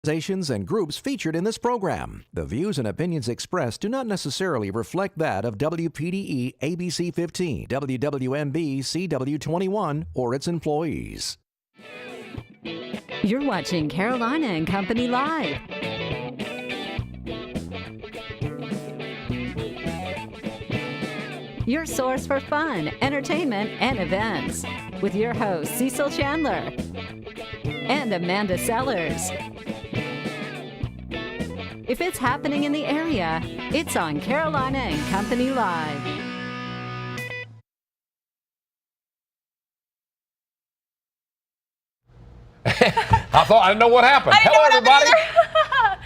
Organizations and groups featured in this program. The views and opinions expressed do not necessarily reflect that of WPDE ABC 15, WWMB CW21, or its employees. You're watching Carolina and Company Live. Your source for fun, entertainment, and events. With your hosts, Cecil Chandler and Amanda Sellers. If it's happening in the area, it's on Carolina and Company Live. I thought I didn't know what happened. Hello, everybody.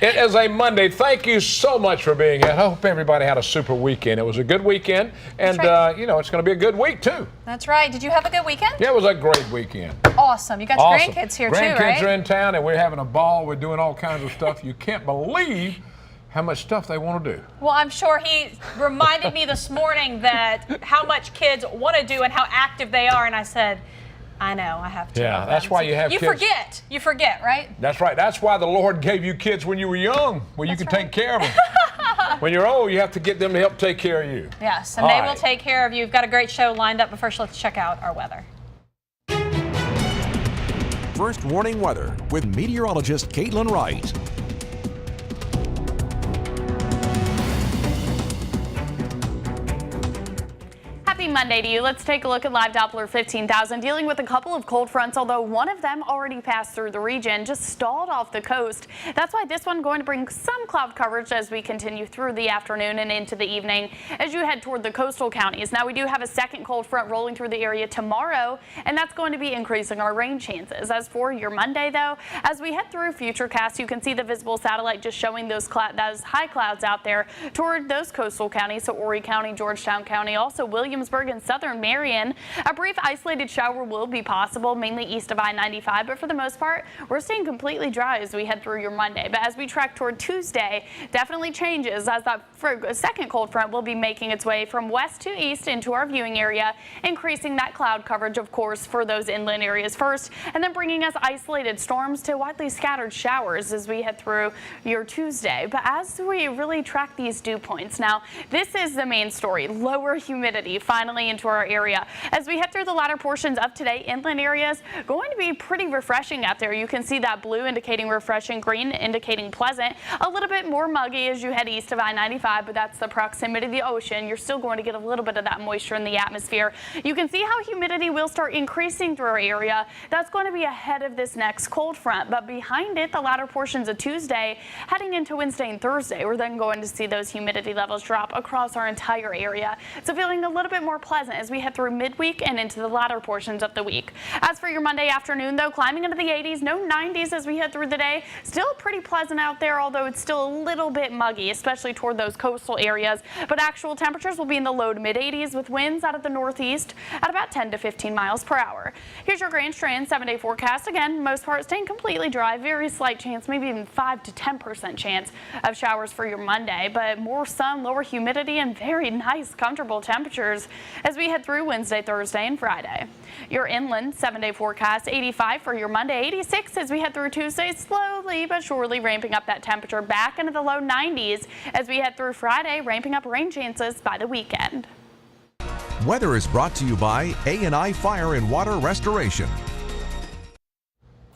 It is a Monday. Thank you so much for being here. I hope everybody had a super weekend. It was a good weekend, and right. it's going to be a good week too. That's right. Did you have a good weekend? Yeah, it was a great weekend. Awesome. You got your grandkids here too, right? Grandkids are in town, and we're having a ball. We're doing all kinds of stuff. You can't believe how much stuff they want to do. Well, I'm sure he reminded me this morning that how much kids want to do and how active they are, and I said, I know, I have to. Yeah, that's why you have kids. You forget, right? That's right. That's why the Lord gave you kids when you were young, where you could take care of them. When you're old, you have to get them to help take care of you. Yes, and they will take care of you. We've got a great show lined up, but first let's check out our weather. First warning weather with meteorologist Caitlin Wright. Happy Monday to you. Let's take a look at live Doppler 15,000, dealing with a couple of cold fronts, although one of them already passed through the region, just stalled off the coast. That's why this one going to bring some cloud coverage as we continue through the afternoon and into the evening as you head toward the coastal counties. Now we do have a second cold front rolling through the area tomorrow, and that's going to be increasing our rain chances. As for your Monday, though, as we head through Futurecast, you can see the visible satellite just showing those high clouds out there toward those coastal counties, so Horry County, Georgetown County, also Williamsburg and southern Marion. A brief isolated shower will be possible, mainly east of I-95, but for the most part, we're staying completely dry as we head through your Monday. But as we track toward Tuesday, definitely changes as that second cold front will be making its way from west to east into our viewing area, increasing that cloud coverage, of course, for those inland areas first, and then bringing us isolated storms to widely scattered showers as we head through your Tuesday. But as we really track these dew points, now this is the main story: lower humidity finally into our area. As we head through the latter portions of today, inland areas going to be pretty refreshing out there. You can see that blue indicating refreshing, green indicating pleasant, a little bit more muggy as you head east of I-95, but that's the proximity of the ocean. You're still going to get a little bit of that moisture in the atmosphere. You can see how humidity will start increasing through our area. That's going to be ahead of this next cold front, but behind it, the latter portions of Tuesday, heading into Wednesday and Thursday, we're then going to see those humidity levels drop across our entire area. So feeling a little bit more pleasant as we head through midweek and into the latter portions of the week. As for your Monday afternoon, though, climbing into the 80s, no 90s as we head through the day. Still pretty pleasant out there, although it's still a little bit muggy, especially toward those coastal areas. But actual temperatures will be in the low to mid 80s with winds out of the northeast at about 10 to 15 miles per hour. Here's your Grand Strand 7-day forecast. Again, most part staying completely dry, very slight chance, maybe even 5 to 10% chance of showers for your Monday, but more sun, lower humidity, and very nice, comfortable temperatures as we head through Wednesday, Thursday, and Friday. Your inland 7-day forecast: 85 for your Monday, 86 as we head through Tuesday, slowly but surely ramping up that temperature back into the low 90s as we head through Friday, ramping up rain chances by the weekend. Weather is brought to you by A&I Fire and Water Restoration.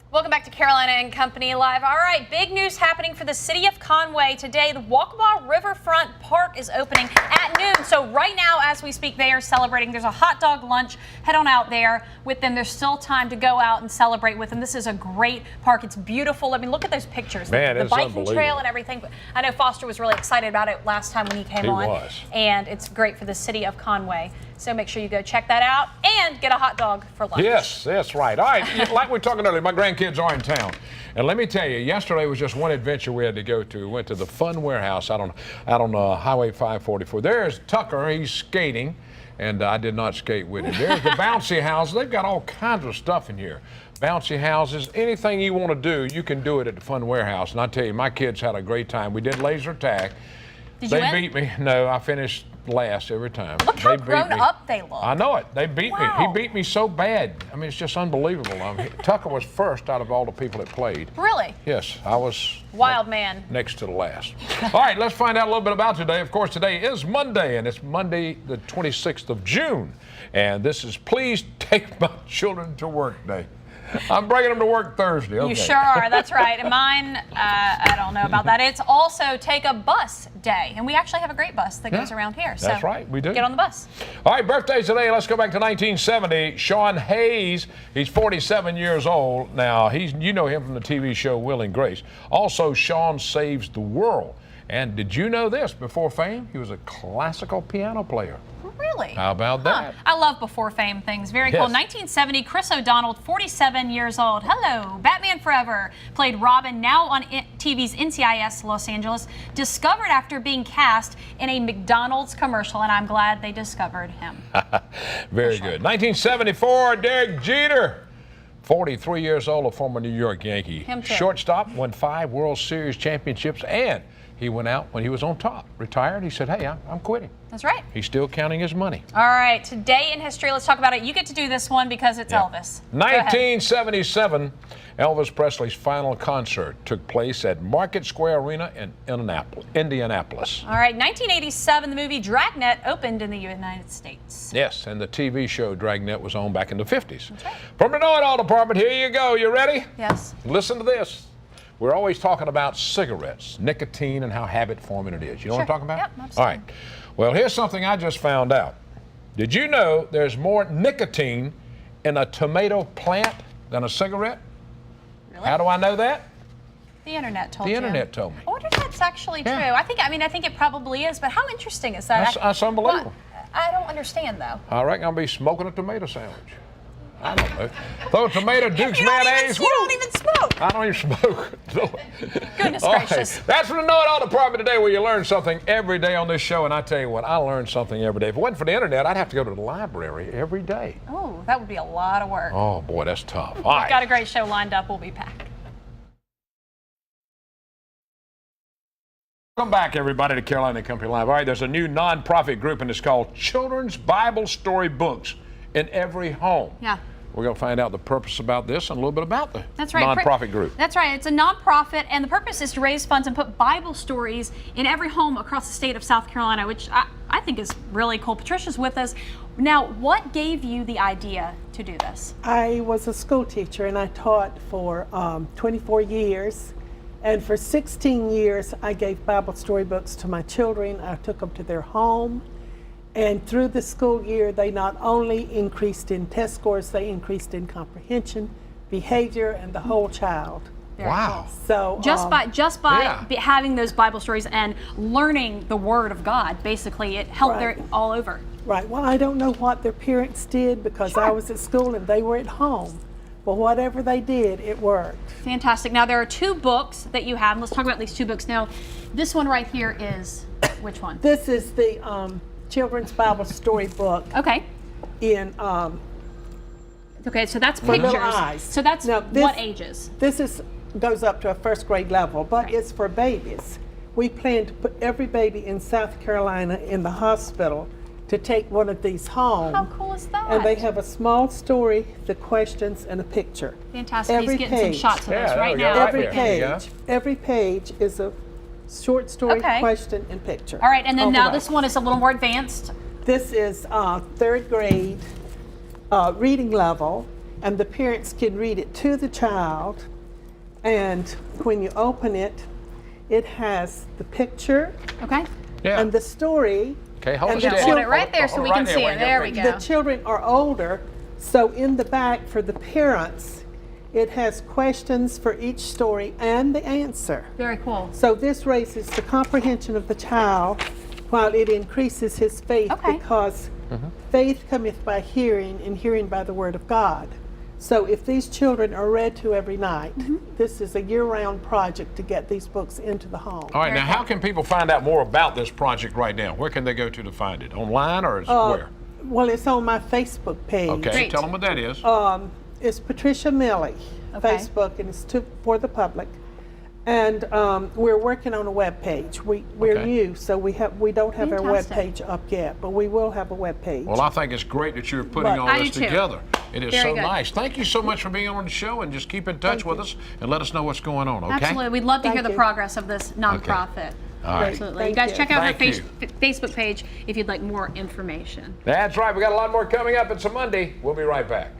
Welcome back to Carolina and Company Live. All right, big news happening for the city of Conway today. The Walkabout Riverfront Park is opening at noon. So right now, as we speak, they are celebrating. There's a hot dog lunch. Head on out there with them. There's still time to go out and celebrate with them. This is a great park. It's beautiful. I mean, look at those pictures. Man, the biking trail and everything. I know Foster was really excited about it last time when he came on. He was. And it's great for the city of Conway. So make sure you go check that out and get a hot dog for lunch. Yes, that's right. All right, like we were talking earlier, my grandkids are in town. And let me tell you, yesterday was just one adventure we had to go to. We went to the Fun Warehouse out on Highway 544. There's Tucker, he's skating, and I did not skate with him. There's the bouncy house. They've got all kinds of stuff in here. Bouncy houses, anything you want to do, you can do it at the Fun Warehouse. And I tell you, my kids had a great time. We did laser tag. Did you win? They beat me. No, I finished last every time. Look how They beat grown me. up they look. I know it. They beat me. He Wow. beat me so bad. I mean, it's just unbelievable. Tucker was first out of all the people that played. Really? Yes, I was Wild man. next to the last. All right, let's find out a little bit about today. Of course, today is Monday, and it's Monday the 26th of June. And this is Please Take My Children to Work Day. I'm bringing them to work Thursday. Okay. You sure are. That's right. And mine, I don't know about that. It's also Take a Bus Day. And we actually have a great bus that goes around here. So That's right, we do. Get on the bus. All right, birthdays today. Let's go back to 1970. Sean Hayes, he's 47 years old. Now, you know him from the TV show Will and Grace. Also, Sean Saves the World. And did you know this? Before fame, he was a classical piano player. Really? How about that? I love before fame things. Very Yes. cool. 1970, Chris O'Donnell, 47 years old. Hello, Batman Forever. Played Robin, now on TV's NCIS Los Angeles. Discovered after being cast in a McDonald's commercial, and I'm glad they discovered him. Very good. 1974, Derek Jeter. 43 years old, a former New York Yankee. Him too. Shortstop, won 5 World Series championships, and he went out when he was on top. Retired, he said, hey, I'm quitting. That's right. He's still counting his money. All right, today in history, let's talk about it. You get to do this one because it's Elvis. Go ahead. 1977, Elvis Presley's final concert took place at Market Square Arena in Indianapolis. All right, 1987, the movie Dragnet opened in the United States. Yes, and the TV show Dragnet was on back in the 50s. That's right. From the Know It All Department, here you go. You ready? Yes. Listen to this. We're always talking about cigarettes, nicotine, and how habit-forming it is. You know what I'm talking about? Yep, absolutely. All right. Well, here's something I just found out. Did you know there's more nicotine in a tomato plant than a cigarette? Really? How do I know that? The internet told The you. internet told me. I wonder if that's actually true. Yeah. I think it probably is, but how interesting is that? That's unbelievable. I don't understand, though. I reckon I'll be smoking a tomato sandwich. I don't know. Throw a tomato, Duke's mayonnaise. You don't even smoke. I don't even smoke. Goodness All right. gracious. That's from the Know It All Department today, where you learn something every day on this show. And I tell you what, I learned something every day. If it wasn't for the internet, I'd have to go to the library every day. Oh, that would be a lot of work. Oh, boy, that's tough. All We've right. got a great show lined up. We'll be back. Welcome back, everybody, to Carolina Company Live. All right, there's a new nonprofit group, and it's called Children's Bible Story Books in Every Home. Yeah. We're going to find out the purpose about this and a little bit about the That's right. nonprofit group. That's right. It's a nonprofit, and the purpose is to raise funds and put Bible stories in every home across the state of South Carolina, which I think is really cool. Patricia's with us. Now, what gave you the idea to do this? I was a school teacher and I taught for 24 years. And for 16 years, I gave Bible storybooks to my children. I took them to their home. And through the school year, they not only increased in test scores, they increased in comprehension, behavior, and the whole child. Very Wow. cool. So Just by Yeah. having those Bible stories and learning the Word of God, basically, it helped Right. all over. Right. Well, I don't know what their parents did because I was at school and they were at home. But whatever they did, it worked. Fantastic. Now, there are 2 books that you have. Let's talk about these 2 books. Now, this one right here is which one? This is the Children's Bible Story book Okay. in Okay, so that's For little pictures. eyes. So that's Now, what ages? This goes up to a first grade level, but it's for babies. We plan to put every baby in South Carolina in the hospital to take one of these home. How cool is that? And they have a small story, the questions, and a picture. Fantastic. every He's getting some page. shots of Yeah, those there right we go. now. Right Every there. page, Yeah. every page is a short story, Okay. question, and picture. All right, and then on the now back. this one is a little more advanced. This is third grade reading level, and the parents can read it to the child. And when you open it, it has the picture Okay. Yeah. and the story. Okay, hold and it the steady. Hold it right there so we can Right see there, it. There we go. go. The children are older, so in the back for the parents, it has questions for each story and the answer. Very cool. So this raises the comprehension of the child while it increases his faith, Okay. because faith cometh by hearing and hearing by the word of God. So if these children are read to every night, this is a year-round project to get these books into the home. All right, now how can people find out more about this project right now? Where can they go to find it? Online or is where? Well, it's on my Facebook page. Okay, Great. tell them what that is. It's Patricia Millie, Okay. Facebook, and it's for the public. And we're working on a web page. We're Okay. new, so we don't have our web Fantastic. page up yet, but we will have a web page. Well, I think it's great that you're putting But- all I this do too. together. It is Very so good. nice. Thank you so much for being on the show, and just keep in touch with us and let us know what's going on, okay? Absolutely. We'd love to hear Thank the you. progress of this nonprofit. All right. Absolutely. Thank you guys you. check out her Thank you. Facebook page if you'd like more information. That's right. We got a lot more coming up. It's a Monday. We'll be right back.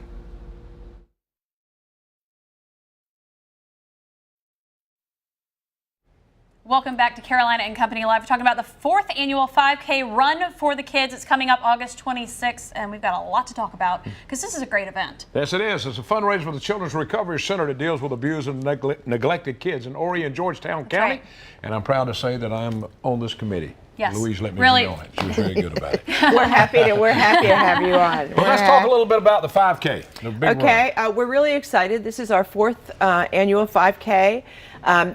Welcome back to Carolina and Company Live. We're talking about the 4th annual 5K Run for the Kids. It's coming up August 26th, and we've got a lot to talk about because this is a great event. Yes, it is. It's a fundraiser for the Children's Recovery Center that deals with abused and neglected kids in Horry and Georgetown County. right. And I'm proud to say that I'm on this committee. Yes. Louise let me Really- be on it. She was very good about it. We're happy to have you on. Well, let's talk a little bit about the 5K. The big Okay, run. we're really excited. This is our 4th annual 5K.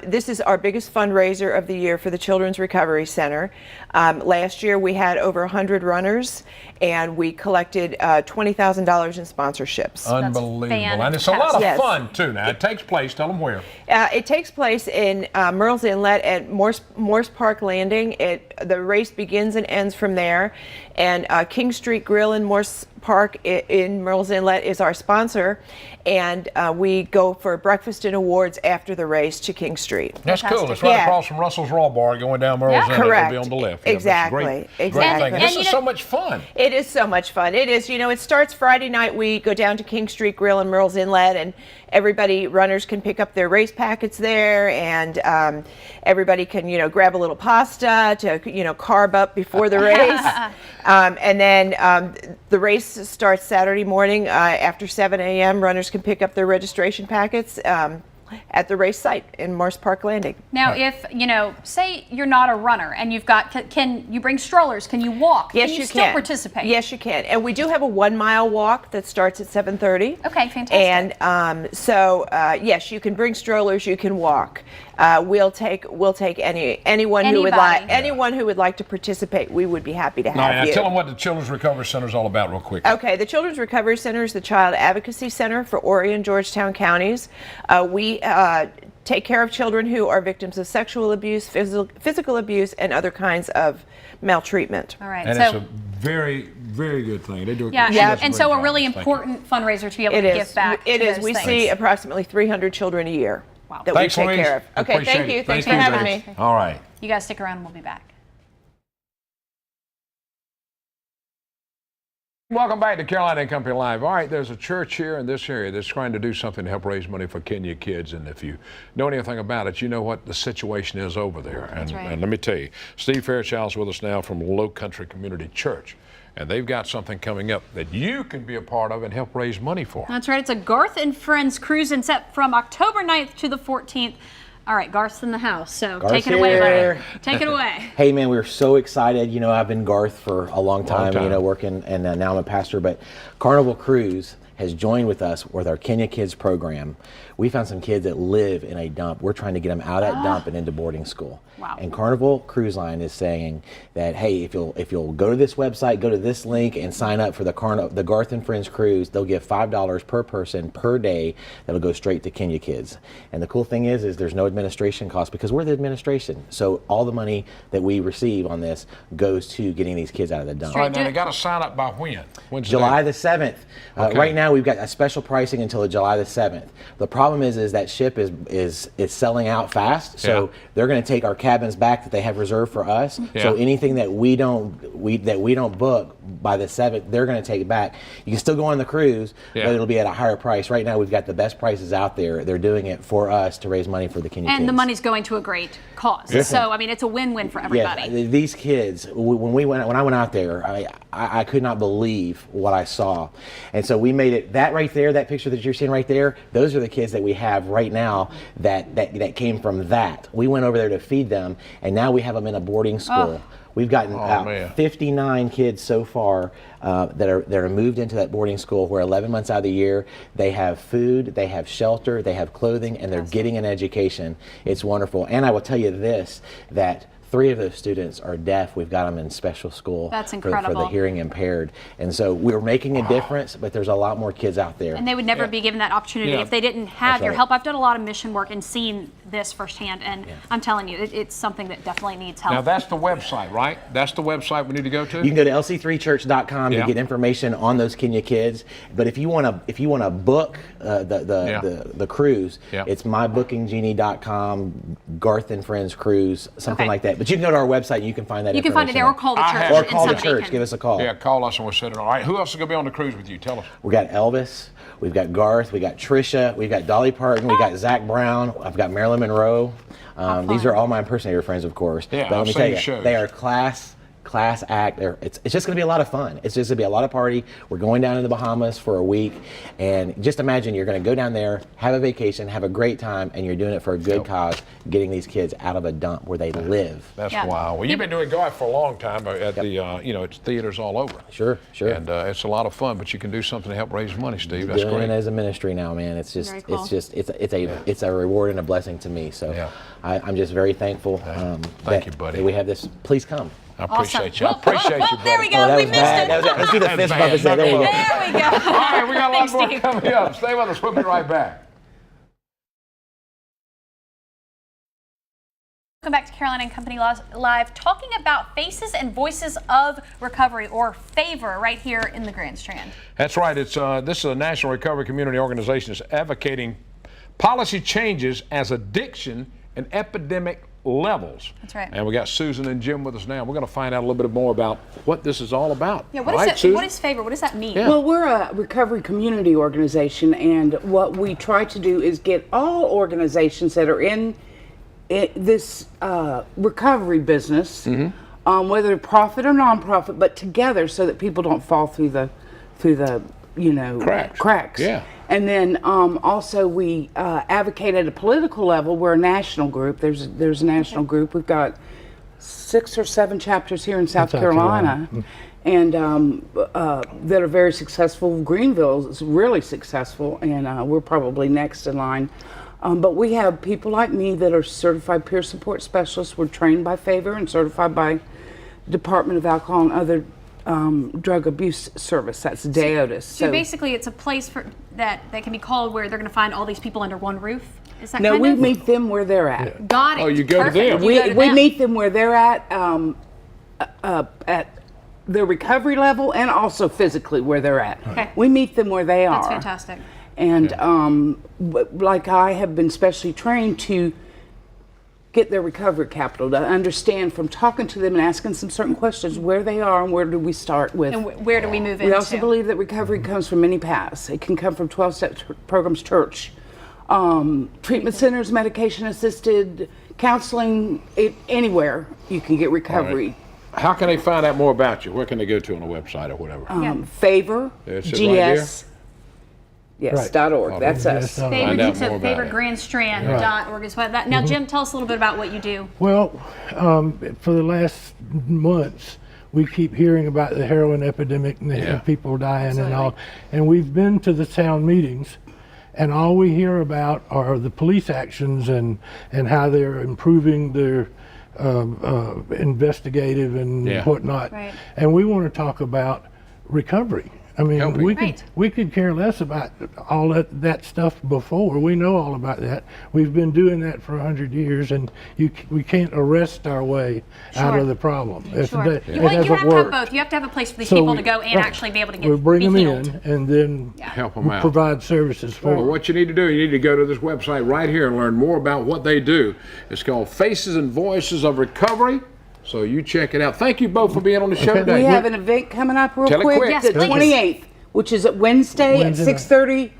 This is our biggest fundraiser of the year for the Children's Recovery Center. Last year we had over 100 runners, and we collected $20,000 in sponsorships. Unbelievable. And it's a lot of Yes. fun, too. Now, it takes place. Tell them where. It takes place in Murrells Inlet at Morse Park Landing. The race begins and ends from there. And King Street Grill in Morse Park in Murrells Inlet is our sponsor. And we go for breakfast and awards after the race to King Street. That's cool. Fantastic. It's right Yeah. across from Russell's Raw Bar going down Merle's Yeah. Inlet. It'll Correct. be on the left. Yeah, that's a Exactly. Great Exactly. thing. This And is you so know- much fun. It is so much fun. It is, it starts Friday night. We go down to King Street Grill in Murrells Inlet, and runners can pick up their race packets there, and everybody can, grab a little pasta to, carb up before the race. And then the race starts Saturday morning after 7 a.m. Runners can pick up their registration packets at the race site in Morse Park Landing. Now, if, say you're not a runner and you've got, can you bring strollers? Can you walk? Yes, can you you still can. participate? Yes, you can. And we do have a 1 mile walk that starts at 7:30. Okay, fantastic. And yes, you can bring strollers. You can walk. We'll take anyone who would like Anybody. anyone who would like to participate. We would be happy to All right, have now you. tell them what the Children's Recovery Center is all about real quick. Okay, the Children's Recovery Center is the Child Advocacy Center for Horry and Georgetown counties. We take care of children who are victims of sexual abuse, physical abuse, and other kinds of maltreatment. All right. And so, it's a very, very good thing. They do yeah, she does and great so a job. really Thank you. important fundraiser to be able It to is. give back. It to is. those We things. see approximately 300 children a year Wow. that Thanks, we take Louise. care of. Okay, Appreciate thank you. it. Thanks Thank for you having very me. much. All right. You guys stick around and we'll be back. Welcome back to Carolina and Company Live. All right, there's a church here in this area that's trying to do something to help raise money for Kenya kids. And if you know anything about it, you know what the situation is over there. And, right. and let me tell you, Steve Fairchild's with us now from Low Country Community Church. And they've got something coming up that you can be a part of and help raise money for. That's right. It's a Garth and Friends cruise and set from October 9th to the 14th. All right, Garth's in the house, so Garth's take it away, here. buddy. Take it away. Hey man, we're so excited. I've been Garth for a long time, time. working, and now I'm a pastor. But Carnival Cruise has joined with us with our Kenya Kids program. We found some kids that live in a dump. We're trying to get them out of that dump and into boarding school. Wow. And Carnival Cruise Line is saying that, hey, if you'll go to this website, go to this link, and sign up for the Garth and Friends cruise, they'll give $5 per person per day. That'll go straight to Kenya Kids. And the cool thing is there's no administration cost because we're the administration. So all the money that we receive on this goes to getting these kids out of the dump. All right, now they got to sign up by when? When's the July date? the 7th. Okay. Right now we've got a special pricing until July the 7th. The problem is that ship is selling out fast, so Yeah. they're going to take our cabins back that they have reserved for us. Yeah. So anything that we don't book by the 7th, they're going to take it back. You can still go on the cruise, Yeah. but it'll be at a higher price. Right now we've got the best prices out there. They're doing it for us to raise money for the Kenya And kids. the money's going to a great cause. So, I mean, it's a win-win for everybody. Yeah, these kids. When I went out there, I could not believe what I saw, and so we made it. That right there, that picture that you're seeing right there, those are the kids that we have right now that came from that. We went over there to feed them, and now we have them in a boarding school. We've gotten man. 59 kids so far that are moved into that boarding school where 11 months out of the year they have food, they have shelter, they have clothing, and they're getting an education. It's wonderful. And I will tell you this, that 3 of those students are deaf. We've got them in special school That's for incredible. the hearing impaired. And so we're making a difference, but there's a lot more kids out there. And they would never be given that opportunity Yeah. if they didn't have That's your right. help. I've done a lot of mission work and seen this firsthand, and I'm telling you, it's something that definitely needs help. Now that's the website, right? That's the website we need to go to? You can go to lc3church.com Yeah. to get information on those Kenya kids. But if you want to book the cruise, Yeah. it's mybookinggenie.com, Garth and Friends Cruise, something Okay. like that. But you can go to our website and you can find that you can find it there, or call the I church. have- or and call the somebody church. can- Give us a call. Yeah, call us and we'll set it all right. Who else is going to be on the cruise with you? Tell us. We got Elvis, we've got Garth, we got Trisha, we've got Dolly Parton, we got Zach Brown, I've got Marilyn Monroe. These are all my impersonator friends, of course. Yeah, but let I've me seen tell the you, shows. they are class act. It's just going to be a lot of fun. It's just going to be a lot of party. We're going down in the Bahamas for a week, and just imagine you're going to go down there, have a vacation, have a great time, and you're doing it for a good cause, getting these kids out of a dump where they live. That's Yeah. wild. Well, you've been doing Garth for a long time at the, it's theaters all over. Sure. And it's a lot of fun, but you can do something to help raise money, Steve. That's Doing great. it as a ministry now, man. It's just, Very cool. it's a reward and a blessing to me. So Yeah. I'm just very thankful. Thank you, buddy. That we have this. Please come. I Awesome. appreciate you. I appreciate you, buddy. There we go. Oh, that we was missed bad. it. That was, let's do the fist bad. bump instead. There you go. There we go. All right, we got a lot Thanks, more Steve. coming up. Stay with us. We'll be right back. Welcome back to Carolina and Company Live, talking about Faces and Voices of Recovery, or FAVOR, right here in the Grand Strand. That's right. It's this is a National Recovery Community Organization that's advocating policy changes as addiction and epidemic levels. That's right. And we got Susan and Jim with us now. We're going to find out a little bit more about what this is all about. Yeah, what Right, is it? Susan? What is FAVOR? What does that mean? Yeah. Well, we're a recovery community organization, and what we try to do is get all organizations that are in this recovery business, whether profit or nonprofit, but together so that people don't fall through the cracks. Yeah. And then also we advocate at a political level. We're a national group. There's a national group. We've got 6 or 7 chapters here in South Carolina. And that are very successful. Greenville is really successful, and we're probably next in line. But we have people like me that are certified peer support specialists. We're trained by FAVOR and certified by Department of Alcohol and Other Drug Abuse Service. That's DAODAS. So basically, it's a place that can be called where they're going to find all these people under one roof. Is that no, kind we of? meet them where they're at. Got it. Oh, you go to Perfect. them. You go to We them. meet them where they're at the recovery level, and also physically where they're at. Okay. We meet them where they are. That's fantastic. And like I have been specially trained to get their recovery capital, to understand from talking to them and asking some certain questions where they are and where do we start with. And where do we move into? We also believe that recovery comes from many paths. It can come from 12-step programs, church, treatment centers, medication assisted, counseling, anywhere you can get recovery. How can they find out more about you? Where can they go to on the website or whatever? FAVOR, It's it right GS, yes, .org. That's us. FAVOR, Find out so more about it. favorgrandstrand.org is what that. Now, Jim, tell us a little bit about what you do. Well, for the last months, we keep hearing about the heroin epidemic and Yeah. people dying and all. And we've been to the town meetings, and all we hear about are the police actions and how they're improving their investigative and Yeah. whatnot. Right. And we want to talk about recovery. I mean, Helping. Right. we could care less about all that stuff before. We know all about that. We've been doing that for 100 years, and we can't arrest our way out Sure. of the problem. Sure. It Well, you hasn't have to have worked. both. You have to have a place for these So people we- to go and right. actually be able to We bring be them healed. in and then Help them out. provide services for Well, them. what you need to do, you need to go to this website right here and learn more about what they do. It's called Faces and Voices of Recovery. So you check it out. Thank you both for being on the show today. We have an event coming up real Tell it quick, quick. Yes, the please. 28th, which is at Wednesday at Wednesday night. 6:30,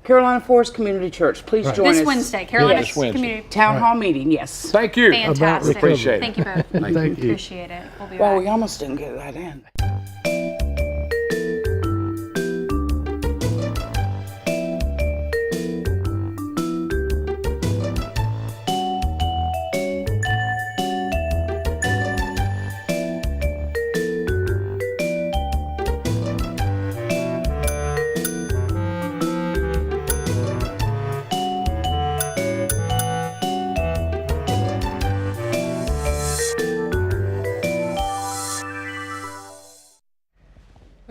Carolina Forest Community Church. Please join us. This Wednesday, Carolina This Wednesday. Community. Town hall meeting, yes. Thank you. Fantastic. Appreciate it. Thank you both. Thank you. Appreciate it. We'll be Well, back. we almost didn't get that in.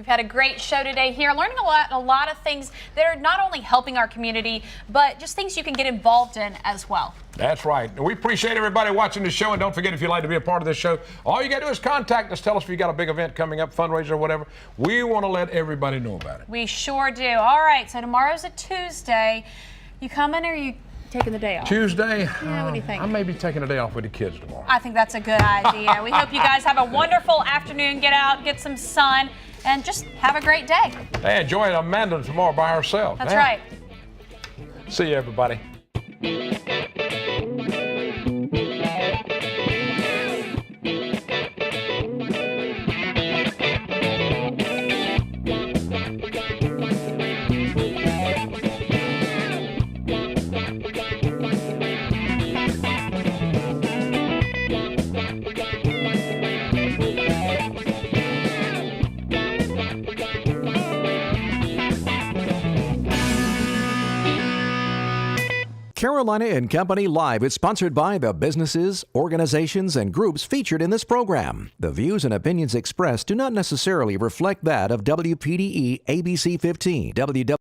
had a great show today here, learning a lot of things that are not only helping our community, but just things you can get involved in as well. That's right. We appreciate everybody watching the show, and don't forget, if you'd like to be a part of this show, all you got to do is contact us. Tell us if you got a big event coming up, fundraiser or whatever. We want to let everybody know about it. We sure do. All right, so tomorrow's a Tuesday. You coming or are you taking the day off? Tuesday? Yeah, what do you think? I may be taking a day off with the kids tomorrow. I think that's a good idea. We hope you guys have a wonderful afternoon. Get out, get some sun, and just have a great day. Hey, enjoy Amanda tomorrow by herself. That's right. See you, everybody. Carolina and Company Live is sponsored by the businesses, organizations, and groups featured in this program. The views and opinions expressed do not necessarily reflect that of WPDE ABC 15,